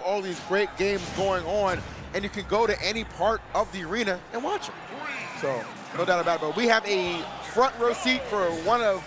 all these great games going on, and you can go to any part of the arena and watch them. So, no doubt about it. But we have a front row seat for one of,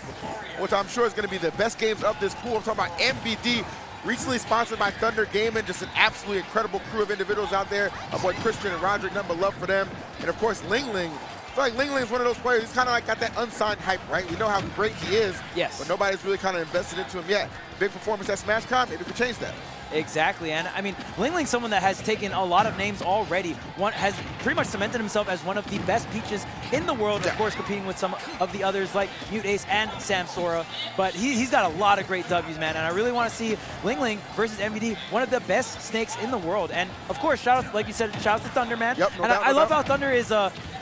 which I'm sure is going to be the best games of this pool. I'm talking about MVD, recently sponsored by Thunder Gaming, just an absolutely incredible crew of individuals out there. Our boy Christian and Roderick, nothing but love for them. And of course, LingLing. I feel like LingLing is one of those players, he's kind of like got that unsigned hype, right? We know how great he is, yes, but nobody's really kind of invested into him yet. Big performance at SmashCon, maybe we could change that. Exactly, and I mean, LingLing's someone that has taken a lot of names already. One has pretty much cemented himself as one of the best peaches in the world, of course, competing with some of the others like Mute Ace and Sam Sora. But he's got a lot of great W's, man, and I really want to see LingLing versus MVD, one of the best snakes in the world. And of course, shout out, like you said, shout out to Thunder, man. Yep, no doubt, I love how Thunder is,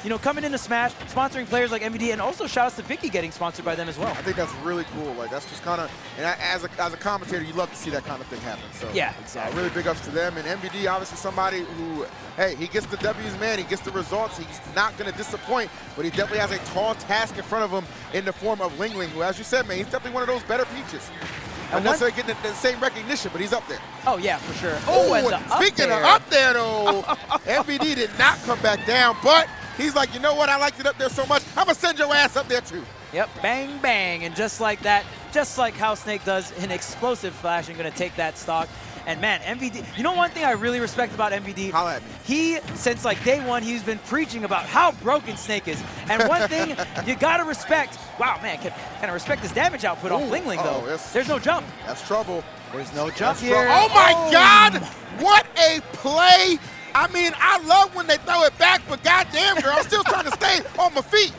you know, coming into Smash, sponsoring players like MVD, and also shout outs to Vicky getting sponsored by them as well. I think that's really cool. Like, that's just kind of, and as a commentator, you love to see that kind of thing happen. So yeah, exactly. Really big ups to them. And MVD, obviously somebody who, hey, he gets the W's, man. He gets the results. He's not going to disappoint, but he definitely has a tall task in front of him in the form of LingLing, who, as you said, man, he's definitely one of those better peaches. Not necessarily getting the same recognition, but he's up there. Oh, yeah, for sure. Oh, and speaking of up there, though, MVD did not come back down, but he's like, you know what? I liked it up there so much, I'm going to send your ass up there, too. Yep, bang, bang. And just like that, just like how Snake does an explosive flash, I'm going to take that stock. And man, MVD, you know one thing I really respect about MVD? Holla at me. He, since like day one, he's been preaching about how broken Snake is. And one thing you gotta respect, wow man, can I respect this damage output off LingLing though? Yes. There's no jump. That's trouble. There's no jump here. Oh my God, what a play. I mean, I love when they throw it back, but goddamn girl, I'm still trying to stay on my feet.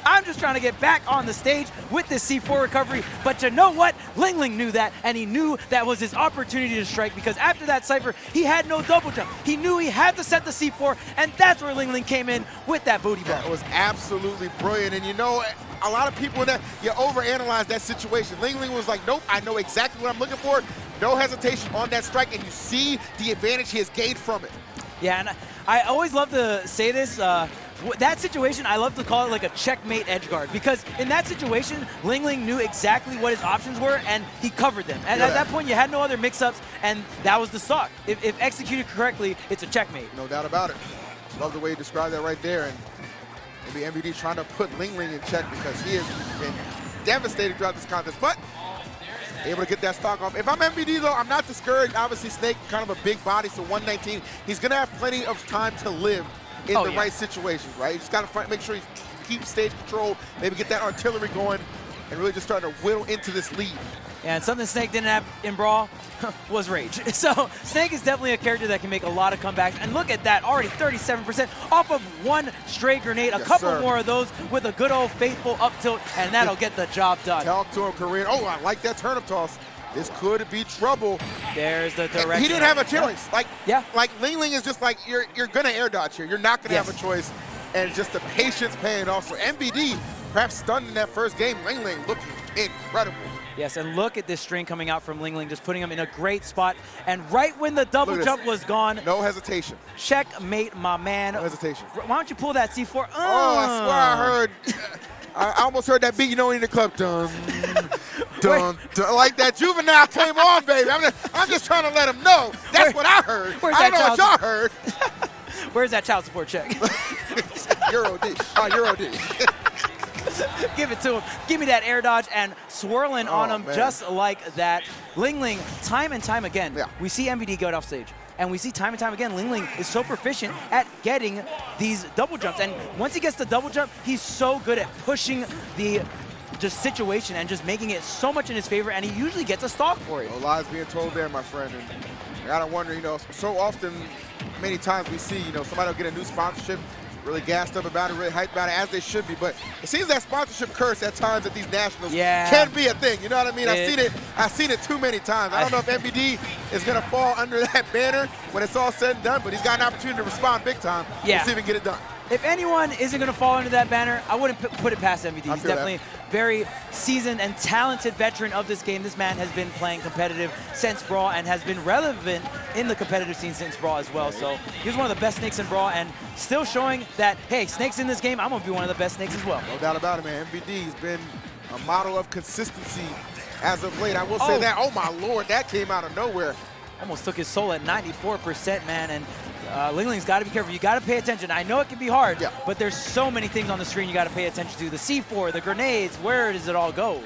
I'm just trying to get back on the stage with this C4 recovery, but you know what? LingLing knew that, and he knew that was his opportunity to strike, because after that Cypher, he had no double jump. He knew he had to set the C4, and that's where LingLing came in with that booty ball. That was absolutely brilliant, and you know, a lot of people in that, you overanalyze that situation. LingLing was like, nope, I know exactly what I'm looking for. No hesitation on that strike, and you see the advantage he has gained from it. Yeah, and I always love to say this, that situation, I love to call it like a checkmate edge guard, because in that situation, LingLing knew exactly what his options were, and he covered them. And at that point, you had no other mix-ups, and that was the stock. If executed correctly, it's a checkmate. No doubt about it. Love the way you described that right there, and maybe MVD trying to put LingLing in check, because he has been devastated throughout this contest, but able to get that stock off. If I'm MVD, though, I'm not discouraged. Obviously, Snake, kind of a big body, so 119. He's going to have plenty of time to live in the right situations, right? You just got to make sure he keeps stage control, maybe get that artillery going, and really just starting to whittle into this lead. Yeah, and something Snake didn't have in Brawl was Rage. So Snake is definitely a character that can make a lot of comebacks. And look at that, already 37% off of one stray grenade. A couple more of those with a good old faithful up tilt, and that'll get the job done. Talk to him, Korean. Oh, I like that turnip toss. This could be trouble. There's the direction. He didn't have a choice. Like LingLing is just like, you're gonna air dodge here. You're not gonna have a choice. And just the patience paying off. So MVD, perhaps stunned in that first game. LingLing looking incredible. Yes, and look at this string coming out from LingLing, just putting him in a great spot. And right when the double jump was gone. No hesitation. Checkmate, my man. No hesitation. Why don't you pull that C4? Oh, I swear I heard. I almost heard that beat, you know, in the club. Dun, dun, dun. Like that Juvenile came on, baby. I'm just trying to let him know. That's what I heard. I don't know what y'all heard. Where's that child support check? Euro D. Euro D. Give it to him. Give me that air dodge and swirling on him just like that. LingLing, time and time again, we see MVD go off stage. And we see time and time again, LingLing is so proficient at getting these double jumps. And once he gets the double jump, he's so good at pushing the situation and just making it so much in his favor, and he usually gets a stock for it. No lies being told there, my friend. And I gotta wonder, you know, so often, many times we see, you know, somebody will get a new sponsorship, really gassed up about it, really hyped about it, as they should be. But it seems that sponsorship curse at times at these nationals can be a thing. You know what I mean? I've seen it too many times. I don't know if MVD is going to fall under that banner when it's all said and done, but he's got an opportunity to respond big time. We'll see if he can get it done. If anyone isn't going to fall under that banner, I wouldn't put it past MVD. He's definitely very seasoned and talented veteran of this game. This man has been playing competitive since Brawl and has been relevant in the competitive scene since Brawl as well. So he's one of the best Snakes in Brawl and still showing that, hey, Snakes in this game, I'm going to be one of the best Snakes as well. No doubt about it, man. MVD has been a model of consistency as of late. I will say that. Oh, my Lord, that came out of nowhere. almost took his soul at 94%, man. And LingLing's got to be careful. You got to pay attention. I know it can be hard, but there's so many things on the screen you got to pay attention to. The C4, the grenades, where does it all go?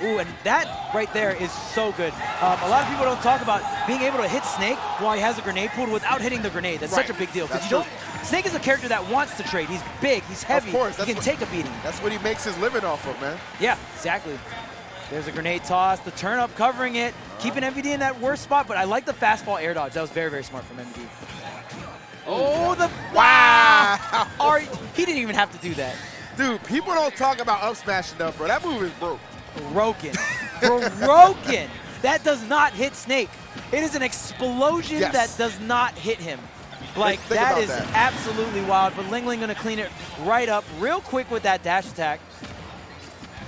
Ooh, and that right there is so good. A lot of people don't talk about being able to hit Snake while he has a grenade pulled without hitting the grenade. That's such a big deal. Because Snake is a character that wants to trade. He's big, he's heavy, he can take a beating. That's what he makes his living off of, man. Yeah, exactly. There's a grenade toss, the turn up covering it, keeping MVD in that worst spot, but I like the fastball air dodge. That was very, very smart from MVD. Oh, the wow! He didn't even have to do that. Dude, people don't talk about up smash enough, bro. That move is broke. Broken. Broken. That does not hit Snake. It is an explosion that does not hit him. Like, that is absolutely wild, but LingLing gonna clean it right up real quick with that dash attack.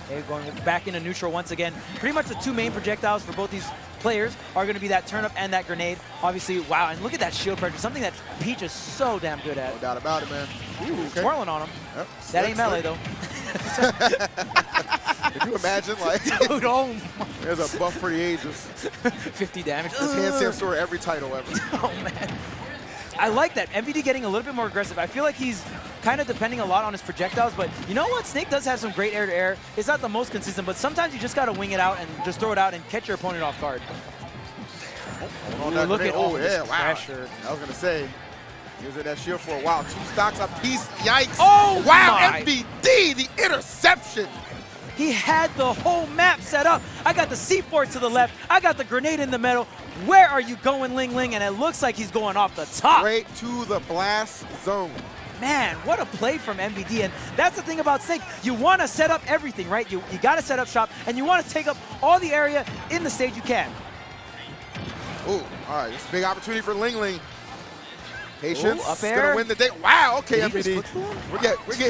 Okay, going back into neutral once again. Pretty much the two main projectiles for both these players are going to be that turnip and that grenade. Obviously, wow, and look at that shield pressure, something that Peach is so damn good at. No doubt about it, man. Ooh, twirling on him. Yep. That ain't melee, though. Could you imagine, like, dude, oh my. There's a buff for the ages. 50 damage. This handstand store every title ever. Oh, man. I like that. MVD getting a little bit more aggressive. I feel like he's kind of depending a lot on his projectiles, but you know what? Snake does have some great air-to-air. It's not the most consistent, but sometimes you just got to wing it out and just throw it out and catch your opponent off guard. Look at all this pressure. I was going to say, using that shield for a while. 2 stocks a piece. Yikes. Oh, wow, MVD, the interception. He had the whole map set up. I got the C4 to the left. I got the grenade in the middle. Where are you going, LingLing? And it looks like he's going off the top. Straight to the blast zone. Man, what a play from MVD. And that's the thing about Snake. You want to set up everything, right? You got to set up shop, and you want to take up all the area in the stage you can. Ooh, all right. It's a big opportunity for LingLing. Patience. Ooh, up air. Gonna win the day. Wow, okay, MVD.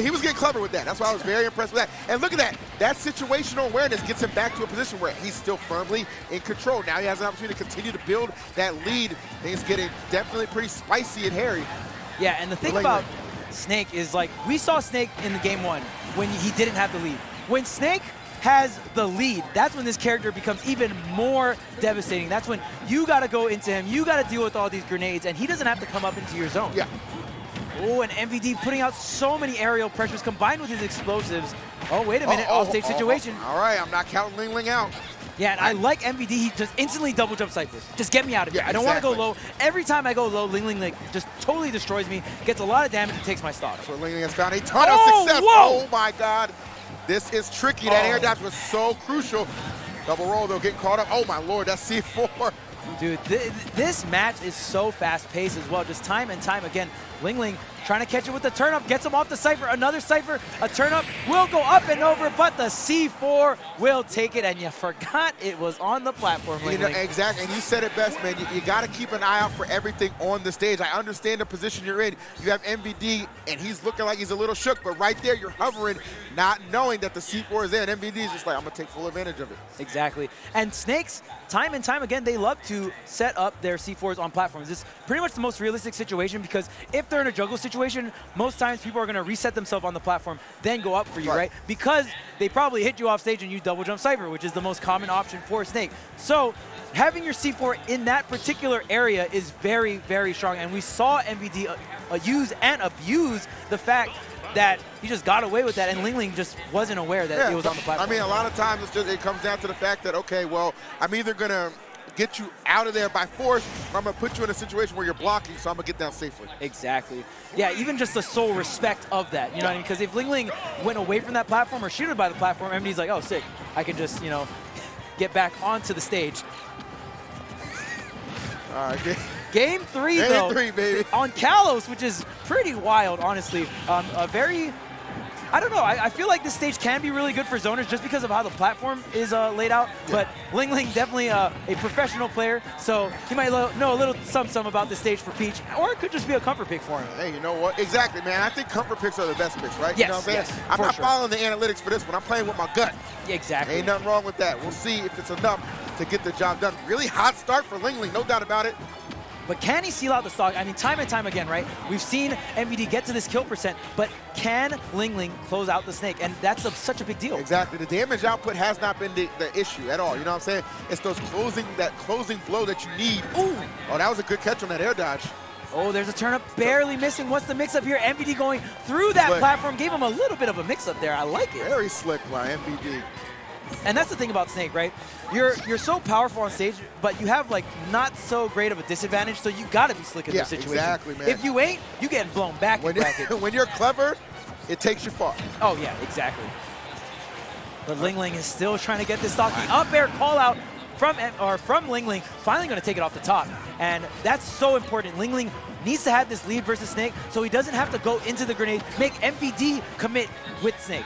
He was getting clever with that. That's why I was very impressed with that. And look at that. That situational awareness gets him back to a position where he's still firmly in control. Now he has an opportunity to continue to build that lead. Things getting definitely pretty spicy and hairy. Yeah, and the thing about Snake is, like, we saw Snake in the game 1 when he didn't have the lead. When Snake has the lead, that's when this character becomes even more devastating. That's when you got to go into him, you got to deal with all these grenades, and he doesn't have to come up into your zone. Yeah. Oh, and MVD putting out so many aerial pressures combined with his explosives. Oh, wait a minute, off-stage situation. All right, I'm not counting LingLing out. Yeah, and I like MVD. He just instantly double jump ciphers. Just get me out of here. I don't want to go low. Every time I go low, LingLing like just totally destroys me, gets a lot of damage, and takes my stock. So LingLing has found a ton of success. Whoa. Oh, my God. This is tricky. That air dodge was so crucial. Double roll, though, getting caught up. Oh, my Lord, that's C4. Dude, this match is so fast-paced as well. Just time and time again, LingLing trying to catch it with the turn-up, gets him off the Cypher. Another Cypher, a turn-up will go up and over, but the C4 will take it, and you forgot it was on the platform, LingLing. You know, exactly, and you said it best, man. You got to keep an eye out for everything on the stage. I understand the position you're in. You have MVD, and he's looking like he's a little shook, but right there, you're hovering, not knowing that the C4 is there, and MVD is just like, I'm going to take full advantage of it. Exactly. And Snakes, time and time again, they love to set up their C4s on platforms. This is pretty much the most realistic situation, because if they're in a juggle situation, most times people are going to reset themselves on the platform, then go up for you, right? Because they probably hit you off stage and you double jump Cypher, which is the most common option for Snake. So having your C4 in that particular area is very, very strong. And we saw MVD use and abuse the fact that he just got away with that, and LingLing just wasn't aware that it was on the platform. I mean, a lot of times it comes down to the fact that, okay, well, I'm either going to get you out of there by force, or I'm going to put you in a situation where you're blocking, so I'm going to get down safely. Exactly. Yeah, even just the sole respect of that, you know what I mean? Because if LingLing went away from that platform or shielded by the platform, MVD's like, oh, sick. I can just, you know, get back onto the stage. All right, Game 3, though. Game 3, baby. On Kalos, which is pretty wild, honestly. A very, I don't know, I feel like this stage can be really good for zoners just because of how the platform is laid out. But LingLing definitely a professional player, so he might know a little something about this stage for Peach, or it could just be a comfort pick for him. Hey, you know what? Exactly, man. I think comfort picks are the best picks, right? Yes, you know what I'm saying? Yes, I'm not following the analytics for this one. I'm playing with my gut. Yeah, exactly. Ain't nothing wrong with that. We'll see if it's enough to get the job done. Really hot start for LingLing, no doubt about it. but can he seal out the stock? I mean, time and time again, right? We've seen MVD get to this kill percent, but can LingLing close out the Snake? And that's such a big deal. Exactly. The damage output has not been the issue at all. You know what I'm saying? It's that closing blow that you need. Ooh. Oh, that was a good catch on that air dodge. Oh, there's a turnip barely missing. What's the mix-up here? MVD going through that platform. Gave him a little bit of a mix-up there. I like it. Very slick by MVD. And that's the thing about Snake, right? You're so powerful on stage, but you have like not so great of a disadvantage, so you gotta be slick in those situations. Exactly, man. If you ain't, you getting blown back in bracket. When you're clever, it takes you far. Oh yeah, exactly. But LingLing is still trying to get this stock. The up air call out from LingLing, finally gonna take it off the top. And that's so important. LingLing needs to have this lead versus Snake so he doesn't have to go into the grenade, make MVD commit with Snake.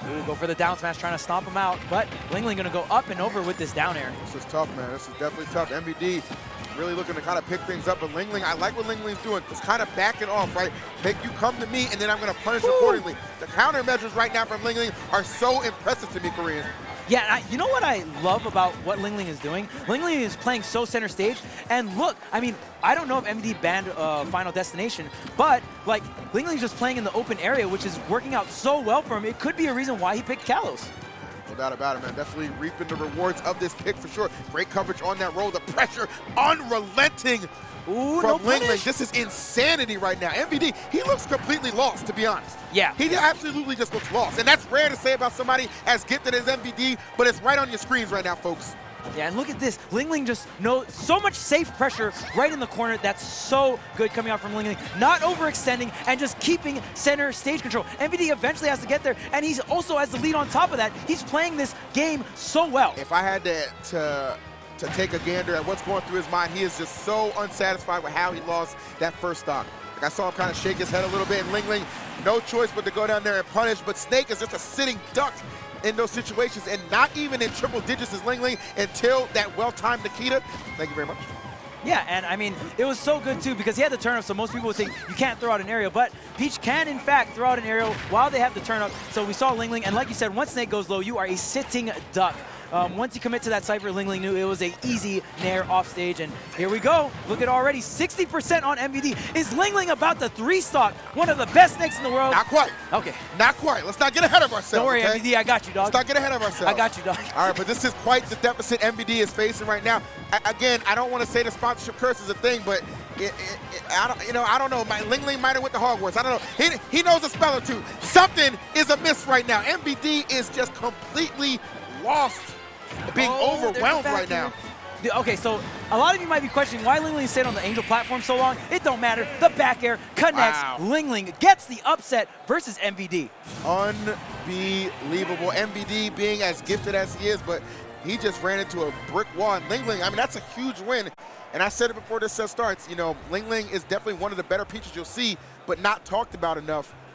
Ooh, go for the down smash, trying to stomp him out, but LingLing gonna go up and over with this down air. This is tough, man. This is definitely tough. MVD really looking to kind of pick things up, but LingLing, I like what LingLing's doing. It's kind of backing off, right? Make you come to me, and then I'm gonna punish accordingly. The countermeasures right now from LingLing are so impressive to me, Korean. Yeah, you know what I love about what LingLing is doing? LingLing is playing so center stage, and look, I mean, I don't know if MVD banned Final Destination, but like LingLing's just playing in the open area, which is working out so well for him. It could be a reason why he picked Kalos. No doubt about it, man. Definitely reaping the rewards of this pick for sure. Great coverage on that roll. The pressure unrelenting from LingLing. This is insanity right now. MVD, he looks completely lost, to be honest. Yeah. He absolutely just looks lost. And that's rare to say about somebody as gifted as MVD, but it's right on your screens right now, folks. Yeah, and look at this. LingLing just knows so much safe pressure right in the corner. That's so good coming out from LingLing. Not overextending and just keeping center stage control. MVD eventually has to get there, and he's also has the lead on top of that. He's playing this game so well. If I had to take a gander at what's going through his mind, he is just so unsatisfied with how he lost that first stock. Like I saw him kind of shake his head a little bit, and LingLing, no choice but to go down there and punish, but Snake is just a sitting duck in those situations, and not even in triple digits as LingLing until that well-timed Nikita. Thank you very much. Yeah, and I mean, it was so good too because he had the turn up, so most people would think you can't throw out an aerial, but Peach can in fact throw out an aerial while they have the turn up. So we saw LingLing, and like you said, once Snake goes low, you are a sitting duck. Once you commit to that Cypher, LingLing knew it was an easy nair off stage, and here we go. Look at already 60% on MVD. Is LingLing about to 3-stock one of the best Snakes in the world? Not quite. Okay. Not quite. Let's not get ahead of ourselves. Don't worry, okay? MVD, I got you, dog. Let's not get ahead of ourselves. I got you, dog. All right, but this is quite the deficit MVD is facing right now. Again, I don't want to say the sponsorship curse is a thing, but I don't know. LingLing might have went to Hogwarts. I don't know. He knows a spell or two. Something is amiss right now. MVD is just completely lost, being overwhelmed right now. Okay, so a lot of you might be questioning why LingLing stayed on the Angel platform so long. It don't matter. The back air connects. Wow. LingLing gets the upset versus MVD. Unbelievable. MVD being as gifted as he is, but he just ran into a brick wall. And LingLing, I mean, that's a huge win. And I said it before this set starts, you know, LingLing is definitely one of the better Peaches you'll see, but not talked about enough.